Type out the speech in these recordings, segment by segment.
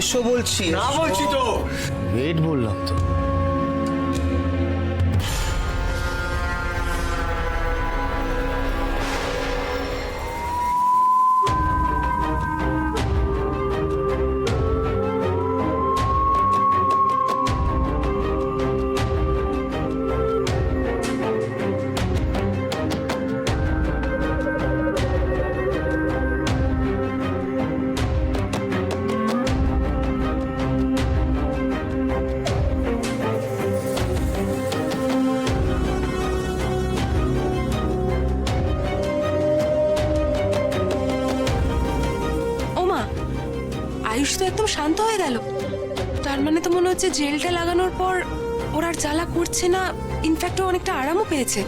এসো বলছি। না বলছি তো। ওয়েট বললাম তো। আয়ুষ তো একদম শান্ত হয়ে গেল। তার মানে তো মনে হচ্ছে জেলটা লাগানোর পর ওর আর জ্বালা করছে না, ইনফ্যাক্ট ও অনেকটা আরামও পেয়েছে।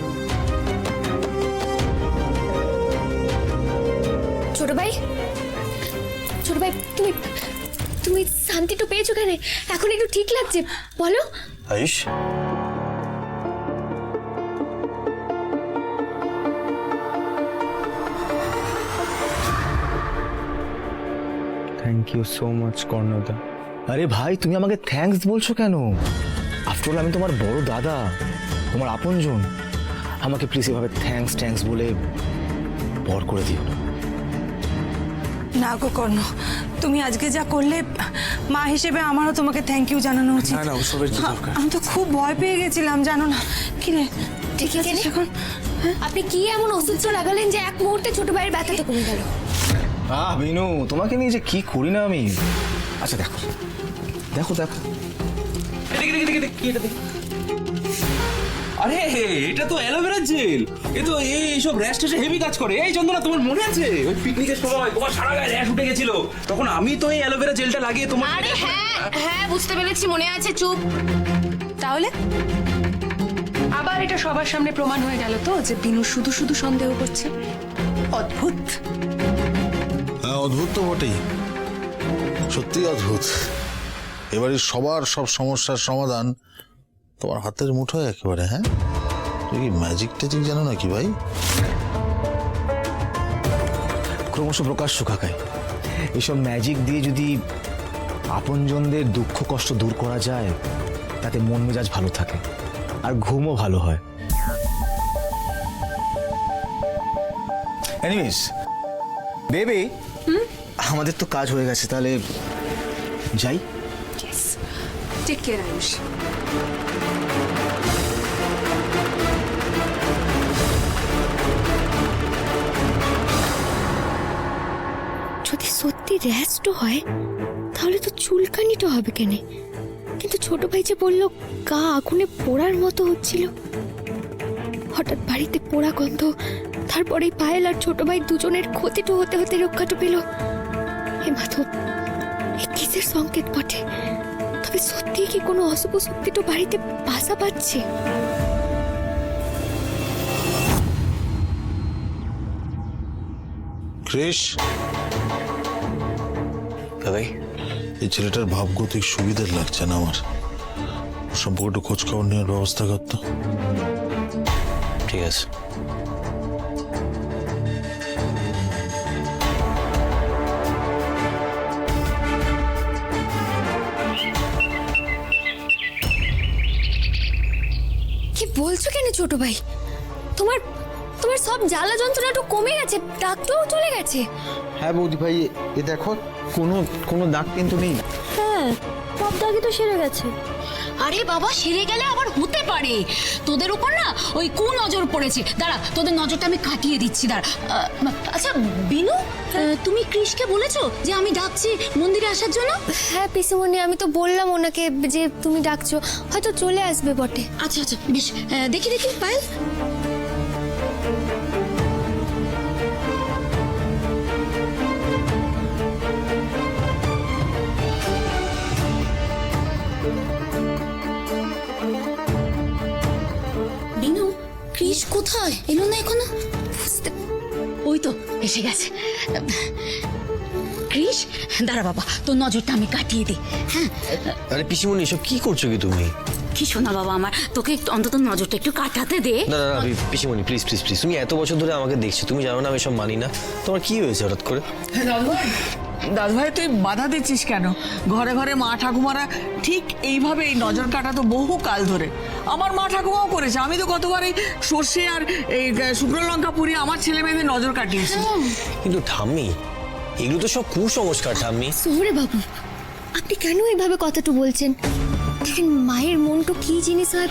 ছোট ভাই, ছোট ভাই, তুমি তুমি শান্তি তো পেয়েছো কেন? এখন একটু ঠিক লাগছে বলো। Ayush, thank you so much কর্ণদা। আরে ভাই তুমি আমাকে থ্যাঙ্কস বলছো কেন? আফটার অল আমি তোমার বড় দাদা, তোমার আপনজন। আমাকে প্লিজ এভাবে থ্যাঙ্কস বলে বর করে দিও না। না গো কর্ণ, তুমি আজকে যা করলে মা হিসেবে আমারও তোমাকে থ্যাংক ইউ জানানো উচিত। না না, ওসবের কি দরকার? আমি তো খুব ভয় পেয়ে গেছিলাম জানো না। কি রে ঠিক আছে এখন? আপনি কি এমন অসুস্থ লাগালেন যে এক মুহূর্তে ছোট ভাইয়ের ব্যথাটা কমে গেল? বিনু, তোমাকে নিয়ে যে কি করি না আমি। আচ্ছা দেখো দেখো দেখো, আরে এটা তো অ্যালোভেরা জেল। এ তো এইসব র্যাশ ট্যাশে হেভি কাজ করে। এই চন্দনা, তোমার মনে আছে ওই পিকনিকের সময় তোমার সারা গায়ে র্যাশ উঠে গেছিল, তখন আমি তো এই অ্যালোভেরা জেলটা লাগিয়ে তোমার। আরে হ্যাঁ হ্যাঁ, বুঝতে পেরেছি, মনে আছে। চুপ। তাহলে আবার এটা সবার সামনে প্রমাণ হয়ে গেল তো যে বিনু শুধু শুধু সন্দেহ করছে। অদ্ভুত। হ্যাঁ, অদ্ভুত তো বটেই, সত্যি অদ্ভুত। এবারে সবার সব সমস্যার সমাধান তোমার হাতের মুঠোয় একেবারে। হ্যাঁ, তুই কি ম্যাজিক ট্যাজিক জানো নাকি ভাই? ক্রমশ প্রকাশ্য কাকাই, এইসব ম্যাজিক দিয়ে যদি আপনজনদের দুঃখ কষ্ট দূর করা যায়, তাতে মন মেজাজ ভালো থাকে আর ঘুমও ভালো হয়। এনিওয়েজ বেবি, আমাদের তো কাজ হয়ে গেছে, তাহলে যাই। Take care Ayush. যদি সত্যি রেস্ট হয় তাহলে তো চুলকানিটা হবে কেন? কিন্তু ছোট ভাই যে বলল গা আগুনে পোড়ার মতো হচ্ছিল, হঠাৎ বাড়িতে পোড়া গন্ধ, তারপরেই পায়েল আর ছোট ভাই দুজনের ক্ষতিটা হতে হতে রক্ষাটা পেল। হে মাধব, এই কিসের সংকেত বটে? তবে সত্যি কি কোনো অশুভ শক্তি তো বাড়িতে বাসা বাঁধছে? ক্রিস, কাকাই, এই ছেলেটার ভাবগতিক সুবিধার লাগছে না আমার। ওর সম্পর্কে একটু খোঁজ খবর নেওয়ার ব্যবস্থা করতো। ঠিক আছে। কি বলছো কেন ছোট ভাই? তোমার তোমার সব জ্বালা যন্ত্রণা একটু কমে গেছে, ডাক্তারও চলে গেছে। হ্যাঁ বৌদি ভাই, এ দেখো কোনো কোনো দাগ কিন্তু নেই। হ্যাঁ, সব দাগই তো সেরে গেছে। আরে বাবা, সেরে গেলে আবার হতে পারে। তোদের উপর না ওই নজর পড়েছে। দাঁড়া, তোদের নজরটা আমি কাটিয়ে দিচ্ছি। দাঁড়া। আচ্ছা বিনু, তুমি কৃষকে বলেছো যে আমি ডাকছি মন্দিরে আসার জন্য? হ্যাঁ পিসিমণি, আমি তো বললাম ওনাকে যে তুমি ডাকছো, হয়তো চলে আসবে বটে। আচ্ছা আচ্ছা বেশ, দেখি দেখি পায়েল। বিনু, কৃষ কোথায়? এলো না এখনো? ওই তো এসে গেছে। কৃষ, দাঁড়া বাবা, তোর নজরটা আমি কাটিয়ে দিই। হ্যাঁ। আরে পিসিমণি, এসব কি করছো কি তুমি? কিছু না বাবা আমার, তোকে অন্তত নজরটা একটু কাটাতে দে। না না না পিসিমণি, প্লিজ প্লিজ প্লিজ, তুমি এত বছর ধরে আমাকে দেখছো, তুমি জানো না আমি সব মানি না। তোমার কি হয়েছে হঠাৎ করে? দাদুভাই তুই বাধা দিচ্ছিস কেন? ঘরে ঘরে মা ঠাকুমারা ঠিক এইভাবে এই নজর কাটা তো বহু কাল ধরে। আমার মা ঠাকুমাও করেছে, আমি তো কতবার এই সর্ষে আর এই শুকনো লঙ্কা পুড়িয়ে আমার ছেলে মেয়েদের নজর কাটিয়েছি। কিন্তু ঠাম্মি, এগুলো তো সব কুসংস্কার ঠাম্মি। সৌরে বাবু, আপনি কেন এইভাবে কথাটা বলছেন? দেখেন, মায়ের মনটা কি জিনিস হয়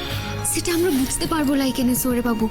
সেটা আমরা বুঝতে পারবো না এখানে সৌরে বাবু।